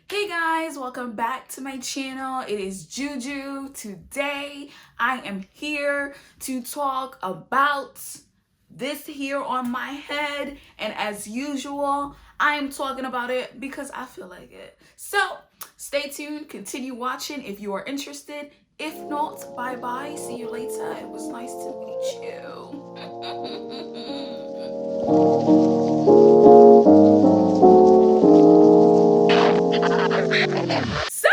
Hey guys, welcome back to my channel. It is JuJu. Today I am here to talk about this here on my head, and as usual I am talking about it because I feel like it. So stay tuned, continue watching if you are interested. If not, bye bye, see you later. It was nice to meet you. So,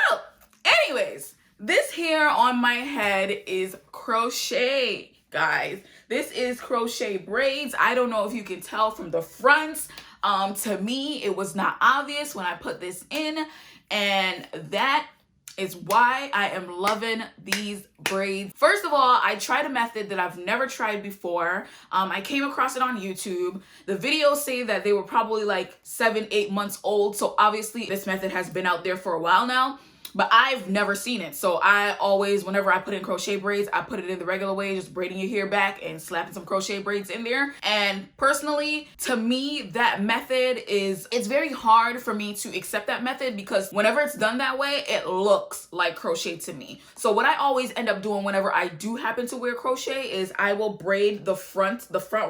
anyways, this here on my head is crochet, guys. This is crochet braids. I don't know if you can tell from the front. To me, it was not obvious when I put this in, and that is why I am loving these braids. First of all, I tried a method that I've never tried before. I came across it on YouTube. The videos say that they were probably like 7-8 months old, so obviously this method has been out there for a while now, but I've never seen it. So I always, whenever I put in crochet braids, I put it in the regular way, just braiding your hair back and slapping some crochet braids in there. And personally, to me, that method it's very hard for me to accept that method, because whenever it's done that way, it looks like crochet to me. So what I always end up doing whenever I do happen to wear crochet is I will braid the front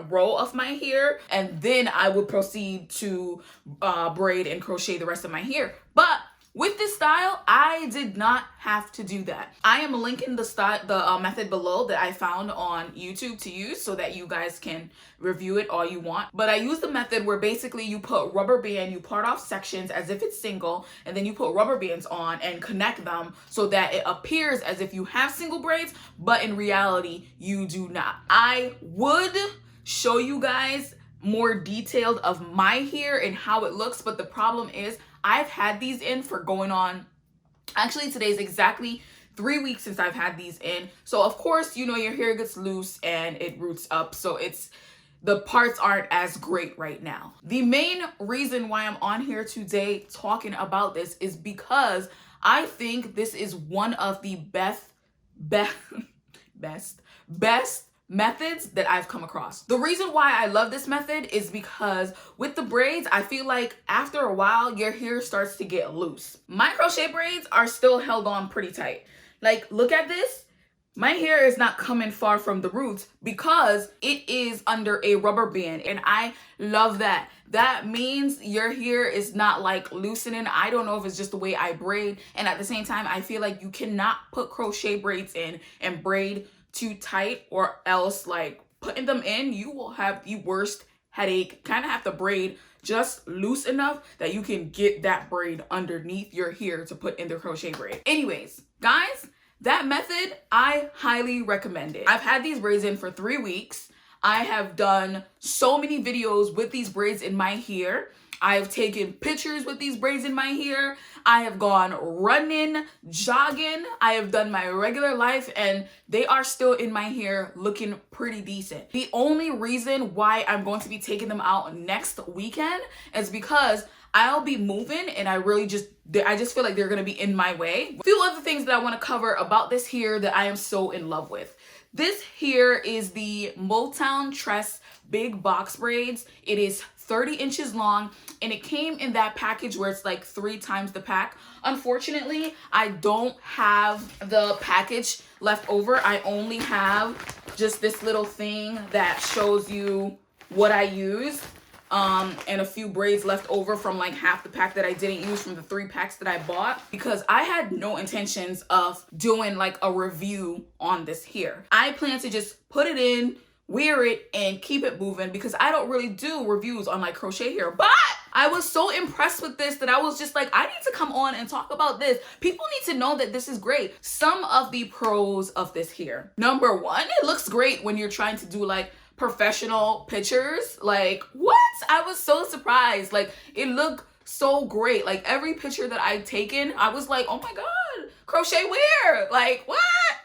row of my hair, and then I would proceed to braid and crochet the rest of my hair. But with this style, I did not have to do that. I am linking the method below that I found on YouTube to use so that you guys can review it all you want. But I use the method where basically you put rubber band, you part off sections as if it's single, and then you put rubber bands on and connect them so that it appears as if you have single braids, but in reality, you do not. I would show you guys more detailed of my hair and how it looks, but the problem is I've had these in for going on, actually today's exactly 3 weeks since I've had these in. So of course, you know, your hair gets loose and it roots up, so the parts aren't as great right now. The main reason why I'm on here today talking about this is because I think this is one of the best methods that I've come across. The reason why I love this method is because with the braids, I feel like after a while, your hair starts to get loose. My crochet braids are still held on pretty tight. Like, look at this. My hair is not coming far from the roots because it is under a rubber band, and I love that. That means your hair is not like loosening. I don't know if it's just the way I braid, and at the same time, I feel like you cannot put crochet braids in and braid too tight, or else like putting them in, you will have the worst headache. Kind of have to braid just loose enough that you can get that braid underneath your hair to put in the crochet braid. Anyways, guys, that method, I highly recommend it. I've had these braids in for 3 weeks. I have done so many videos with these braids in my hair. I have taken pictures with these braids in my hair. I have gone running, jogging. I have done my regular life, and they are still in my hair looking pretty decent. The only reason why I'm going to be taking them out next weekend is because I'll be moving, and I just feel like they're gonna be in my way. A few other things that I wanna cover about this here that I am so in love with. This here is the Motown Tress big box braids. It is 30 inches long, and it came in that package where it's like 3 times the pack. Unfortunately, I don't have the package left over. I only have just this little thing that shows you what I use, and a few braids left over from like half the pack that I didn't use from the 3 packs that I bought, because I had no intentions of doing like a review on this here. I plan to just put it in, wear it, and keep it moving, because I don't really do reviews on like crochet hair. But I was so impressed with this that I was just like, I need to come on and talk about this. People need to know that this is great. Some of the pros of this here. Number one, it looks great when you're trying to do like professional pictures. Like, what? I was so surprised. Like, it looked so great. Like, every picture that I'd taken, I was like, oh my God, crochet wear. Like, what?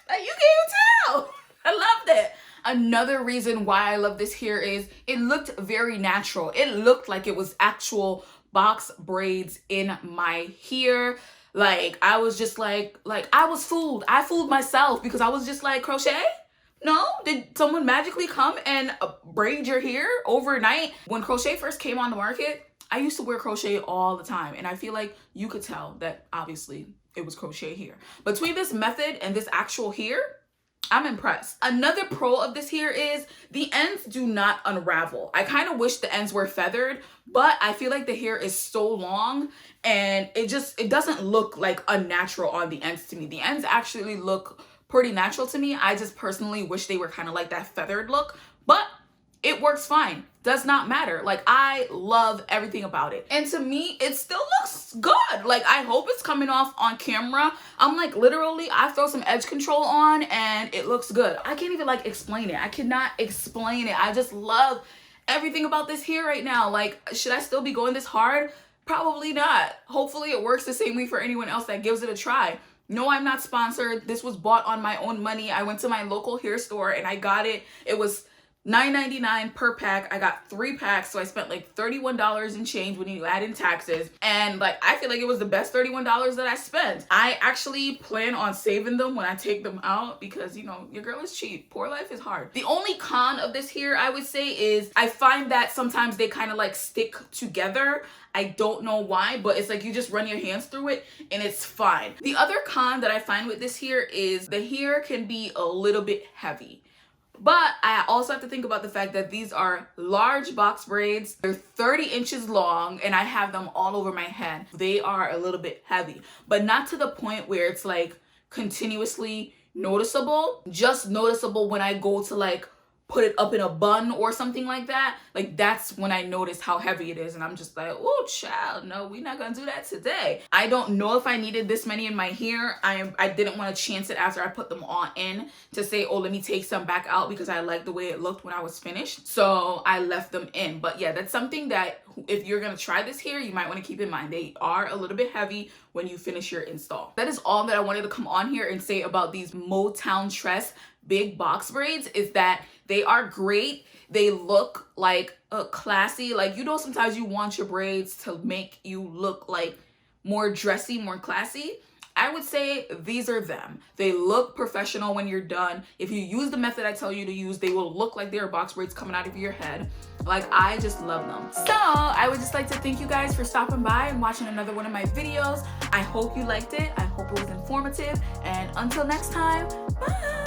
Like, you can't tell. I loved it. Another reason why I love this here is it looked very natural. It looked like it was actual box braids in my hair. Like, I was just like I was fooled. I fooled myself, because I was just like, crochet? No? Did someone magically come and braid your hair overnight? When crochet first came on the market, I used to wear crochet all the time, and I feel like you could tell that obviously it was crochet here. Between this method and this actual here, I'm impressed. Another pro of this here is the ends do not unravel. I kind of wish the ends were feathered, but I feel like the hair is so long and it doesn't look like unnatural on the ends to me. The ends actually look pretty natural to me. I just personally wish they were kind of like that feathered look, but it works fine. Does not matter. Like, I love everything about it. And to me, it still looks good. Like, I hope it's coming off on camera. I'm like, literally, I throw some edge control on and it looks good. I can't even like explain it. I cannot explain it. I just love everything about this hair right now. Like, should I still be going this hard? Probably not. Hopefully it works the same way for anyone else that gives it a try. No, I'm not sponsored. This was bought on my own money. I went to my local hair store and I got it. It was $9.99 per pack. I got 3 packs, so I spent like $31 and change when you add in taxes. And like, I feel like it was the best $31 that I spent. I actually plan on saving them when I take them out because, you know, your girl is cheap. Poor life is hard. The only con of this here, I would say, is I find that sometimes they kind of like stick together. I don't know why, but it's like you just run your hands through it and it's fine. The other con that I find with this here is the hair can be a little bit heavy. But I also have to think about the fact that these are large box braids. They're 30 inches long and I have them all over my head. They are a little bit heavy, but not to the point where it's like continuously noticeable. Just noticeable when I go to like put it up in a bun or something like that. Like, that's when I notice how heavy it is and I'm just like, oh child, no, we're not gonna do that today. I don't know if I needed this many in my hair. I didn't want to chance it after I put them all in to say, oh, let me take some back out because I liked the way it looked when I was finished. So I left them in. But yeah, that's something that if you're gonna try this hair, you might want to keep in mind. They are a little bit heavy when you finish your install. That is all that I wanted to come on here and say about these Motown Tress big box braids, is that they are great. They look like classy. Like, you know, sometimes you want your braids to make you look like more dressy, more classy. I would say these are them. They look professional when you're done. If you use the method I tell you to use, they will look like they're box braids coming out of your head. Like, I just love them. So I would just like to thank you guys for stopping by and watching another one of my videos. I hope you liked it. I hope it was informative. And until next time, bye.